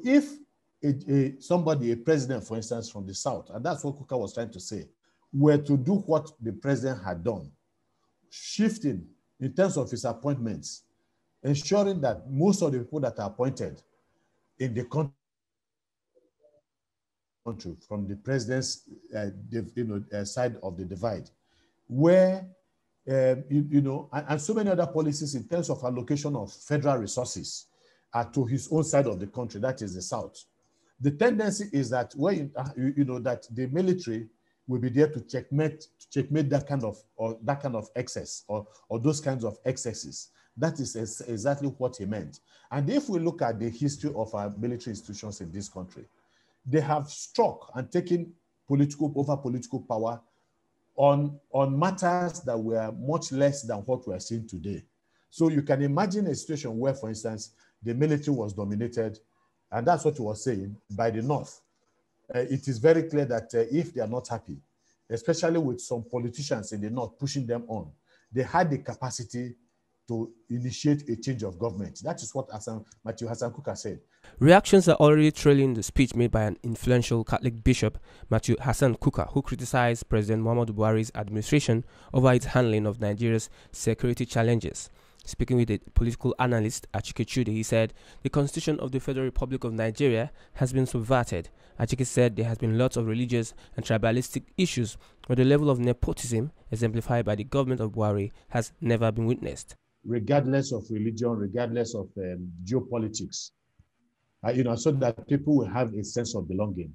if somebody, a president, for instance, from the South, and that's what Kukah was trying to say, were to do what the president had done, shifting in terms of his appointments, ensuring that most of the people that are appointed in the country from the president's side of the divide, where and so many other policies in terms of allocation of federal resources to his own side of the country, that is the South. The tendency is that that the military will be there to checkmate that kind of excess or those kinds of excesses. That is exactly what he meant. And if we look at the history of our military institutions in this country, they have struck and taken political power on matters that were much less than what we are seeing today. So you can imagine a situation where, for instance, the military was dominated, and that's what he was saying, by the North. It is very clear that if they are not happy, especially with some politicians in the North pushing them on, they had the capacity to initiate a change of government. That is what Matthew Hassan Kukah said. Reactions are already trailing the speech made by an influential Catholic bishop, Matthew Hassan Kukah, who criticized President Muhammadu Buhari's administration over its handling of Nigeria's security challenges. Speaking with a political analyst, Achike Chude, he said, the constitution of the Federal Republic of Nigeria has been subverted. Achike said there has been lots of religious and tribalistic issues, but the level of nepotism exemplified by the government of Buhari has never been witnessed. Regardless of religion, regardless of geopolitics, so that people will have a sense of belonging.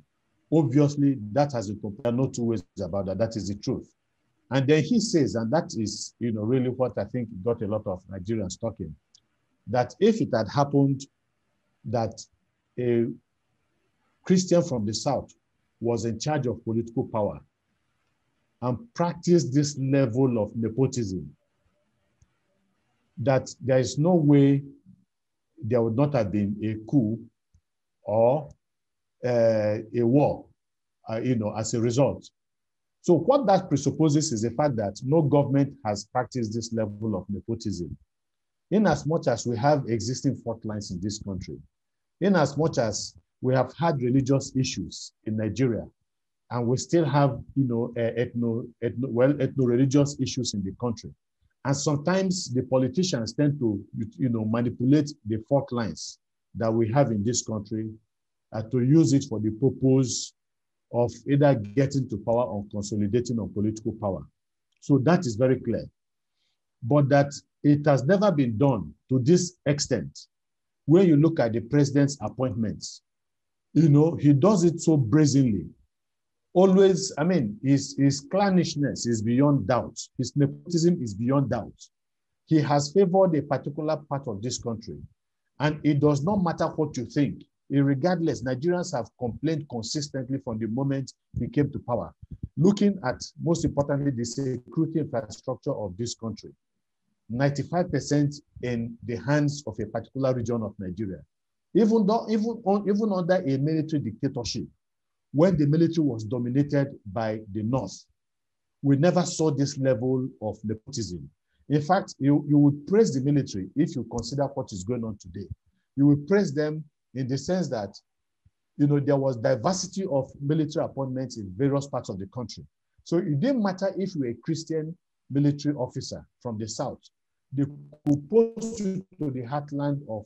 Obviously, that has been no two ways about that. That is the truth. And then he says, and that is, really what I think got a lot of Nigerians talking, that if it had happened that a Christian from the South was in charge of political power and practiced this level of nepotism, that there is no way there would not have been a coup or a war, as a result. So what that presupposes is the fact that no government has practiced this level of nepotism. In as much as we have existing fault lines in this country, in as much as we have had religious issues in Nigeria, and we still have, ethno-religious issues in the country. And sometimes the politicians tend to, manipulate the fault lines that we have in this country to use it for the purpose of either getting to power or consolidating on political power. So that is very clear. But that it has never been done to this extent. When you look at the president's appointments, he does it so brazenly. Always, his clannishness is beyond doubt. His nepotism is beyond doubt. He has favored a particular part of this country. And it does not matter what you think. Regardless, Nigerians have complained consistently from the moment he came to power. Looking at, most importantly, the security infrastructure of this country, 95% in the hands of a particular region of Nigeria. Even under a military dictatorship, when the military was dominated by the North, we never saw this level of nepotism. In fact, you would praise the military if you consider what is going on today. You would praise them in the sense that, there was diversity of military appointments in various parts of the country. So it didn't matter if you were a Christian military officer from the South, they could post you to the heartland of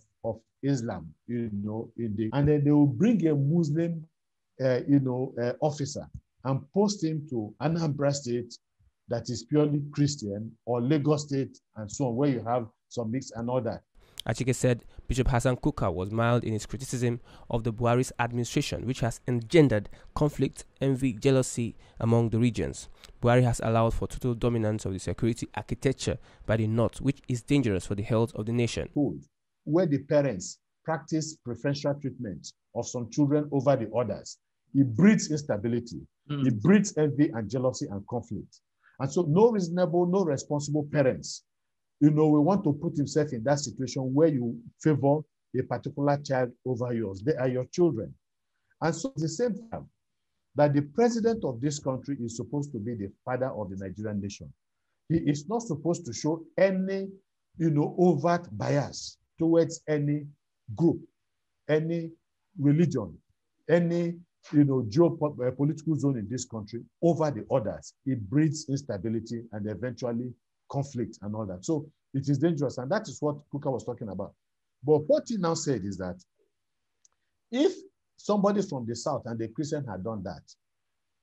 Islam, and then they will bring a Muslim officer and post him to Anambra State that is purely Christian, or Lagos State, and so on, where you have some mix and all that. Achike said Bishop Hassan Kukah was mild in his criticism of the Buhari's administration, which has engendered conflict, envy, jealousy among the regions. Buhari has allowed for total dominance of the security architecture by the North, which is dangerous for the health of the nation. Where the parents practice preferential treatment of some children over the others, it breeds instability. It breeds envy and jealousy and conflict. And so no reasonable, no responsible parents, we want to put himself in that situation where you favor a particular child over yours. They are your children. And so at the same time, that the president of this country is supposed to be the father of the Nigerian nation. He is not supposed to show any, overt bias towards any group, any religion, any geopolitical zone in this country over the others, it breeds instability and eventually conflict and all that. So it is dangerous, and that is what Kukah was talking about. But what he now said is that if somebody from the South and the Christian had done that,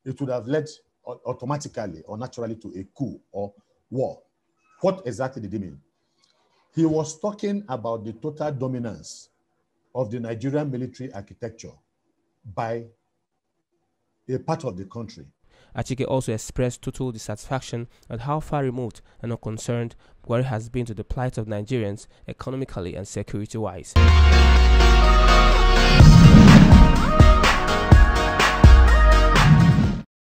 it would have led automatically or naturally to a coup or war. What exactly did he mean? He was talking about the total dominance of the Nigerian military architecture by a part of the country. Achike also expressed total dissatisfaction at how far removed and unconcerned Buhari has been to the plight of Nigerians economically and security-wise.